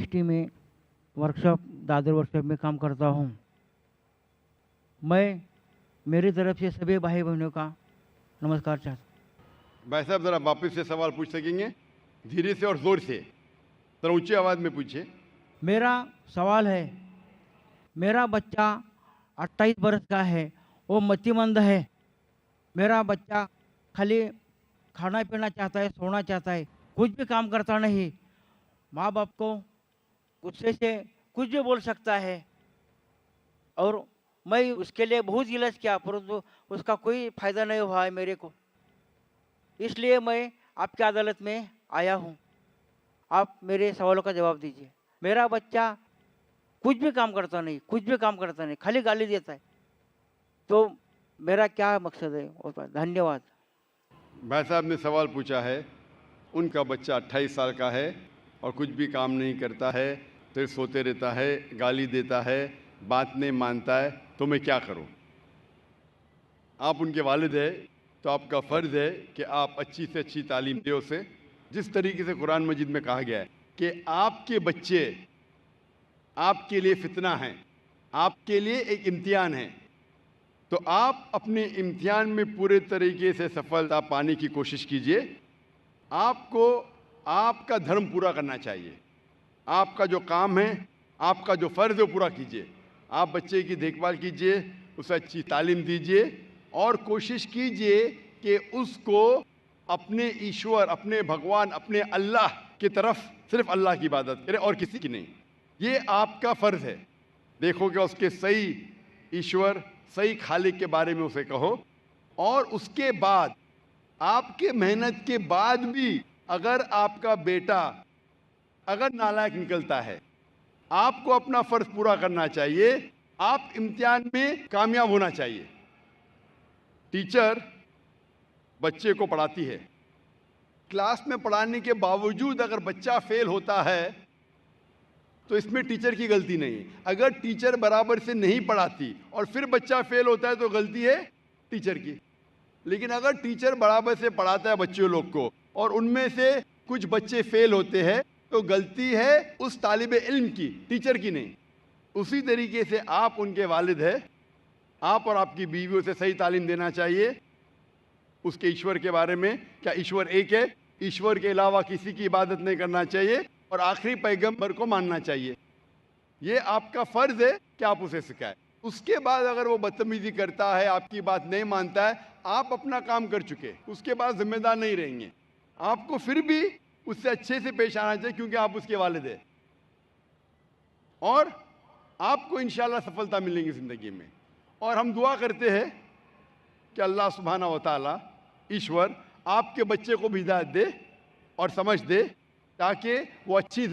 T में workshop Dadar workshop में काम करता हूँ। मैं मेरी तरफ से सभी भाई बहनों का नमस्कार चाहता भाई साहब ज़रा वापस से सवाल पूछ सकेंगे? धीरे से और ज़ोर से, ज़रा ऊंची आवाज़ में पूछिए। मेरा सवाल है, मेरा बच्चा 28 बरस का है, वो मतिमंद है। मेरा बच्चा खाली खाना पीना चाहता है, सोना चाहता है, कुछ भी काम करता नहीं। माँ बाप को गुस्से से कुछ भी बोल सकता है और मैं उसके लिए बहुत इलाज किया, परंतु उसका कोई फायदा नहीं हुआ है मेरे को। इसलिए मैं आपकी अदालत में आया हूँ। आप मेरे सवालों का जवाब दीजिए। मेरा बच्चा कुछ भी काम करता नहीं, कुछ भी काम करता नहीं, खाली गाली देता है। तो मेरा क्या मकसद है? और धन्यवाद। भाई साहब ने सवाल पूछा है, उनका बच्चा 28 साल का है और कुछ भी काम नहीं करता है, फिर सोते रहता है, गाली देता है, बात नहीं मानता है, तो मैं क्या करूं? आप उनके वालिद हैं, तो आपका फ़र्ज़ है कि आप अच्छी से अच्छी तालीम दें उसे। जिस तरीके से कुरान मजीद में कहा गया है कि आपके बच्चे आपके लिए फितना हैं, आपके लिए एक इम्तिहान है, तो आप अपने इम्तिहान में पूरे तरीके से सफलता पाने की कोशिश कीजिए। आपको आपका धर्म पूरा करना चाहिए। आपका जो काम है, आपका जो फ़र्ज़ है वो पूरा कीजिए। आप बच्चे की देखभाल कीजिए, उसे अच्छी तालीम दीजिए और कोशिश कीजिए कि उसको अपने ईश्वर, अपने भगवान, अपने अल्लाह की तरफ सिर्फ अल्लाह की इबादत करे और किसी की नहीं। ये आपका फ़र्ज़ है। देखो कि उसके सही ईश्वर, सही खालिक के बारे में उसे कहो और उसके बाद आपके मेहनत के बाद भी अगर आपका बेटा अगर नालायक निकलता है, आपको अपना फ़र्ज़ पूरा करना चाहिए। आप इम्तिहान में कामयाब होना चाहिए। टीचर बच्चे को पढ़ाती है, क्लास में पढ़ाने के बावजूद अगर बच्चा फेल होता है तो इसमें टीचर की गलती नहीं है। अगर टीचर बराबर से नहीं पढ़ाती और फिर बच्चा फेल होता है तो गलती है टीचर की। लेकिन अगर टीचर बराबर से पढ़ाता है बच्चों लोग को और उनमें से कुछ बच्चे फेल होते हैं तो गलती है उस तालिब इल्म की, टीचर की नहीं। उसी तरीके से आप उनके वालिद हैं, आप और आपकी बीवी उसे सही तालीम देना चाहिए उसके ईश्वर के बारे में। क्या ईश्वर एक है? ईश्वर के अलावा किसी की इबादत नहीं करना चाहिए और आखिरी पैगंबर को मानना चाहिए। ये आपका फ़र्ज़ है कि आप उसे सिखाएं। उसके बाद अगर वो बदतमीज़ी करता है, आपकी बात नहीं मानता है, आप अपना काम कर चुके, उसके बाद जिम्मेदार नहीं रहेंगे। आपको फिर भी उससे अच्छे से पेश आना चाहिए क्योंकि आप उसके वालिद हैं और आपको इंशाल्लाह सफलता मिलेगी ज़िंदगी में। और हम दुआ करते हैं कि अल्लाह सुब्हाना व तआला ईश्वर आपके बच्चे को भी हिदायत दे और समझ दे ताकि वो अच्छी